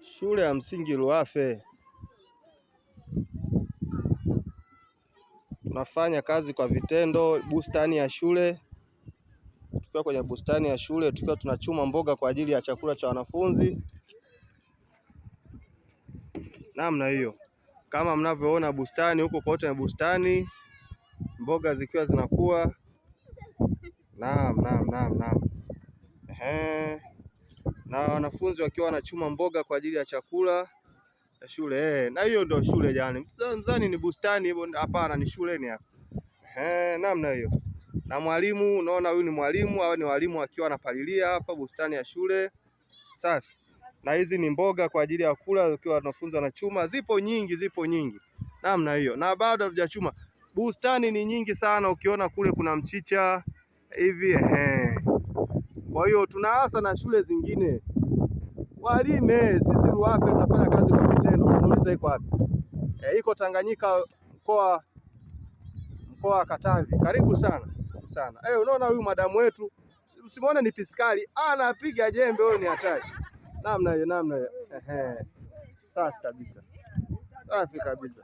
Shule ya msingi Luafe. Tunafanya kazi kwa vitendo bustani ya shule. Tukiwa kwenye bustani ya shule, tukiwa tunachuma mboga kwa ajili ya chakula cha wanafunzi. Namna hiyo. Kama mnavyoona bustani huko kote na bustani, mboga zikiwa zinakuwa. Naam. Na wanafunzi wakiwa wanachuma mboga kwa ajili ya chakula ya shule. Na hiyo ndio shule jani. Mzani ni bustani, hapana ni shuleni hapa. Namna hiyo. Na mwalimu, unaona huyu ni mwalimu au ni walimu wakiwa wanapalilia hapa bustani ya shule. Safi. Na hizi ni mboga kwa ajili ya kula wakiwa wanafunzi wanachuma. Zipo nyingi. Namna hiyo. Na bado hatujachuma. Bustani ni nyingi sana, ukiona kule kuna mchicha hivi. Kwa hiyo tunaasa na shule zingine walime. Sisi Luafe tunafanya kazi kwa vitendo. Unauliza iko wapi? Iko Tanganyika, mkoa wa Katavi. Karibu sana. Unaona huyu madamu wetu, usimuone ni piskali, anapiga jembe, huyo ni hatari. Namna hiyo. Safi kabisa.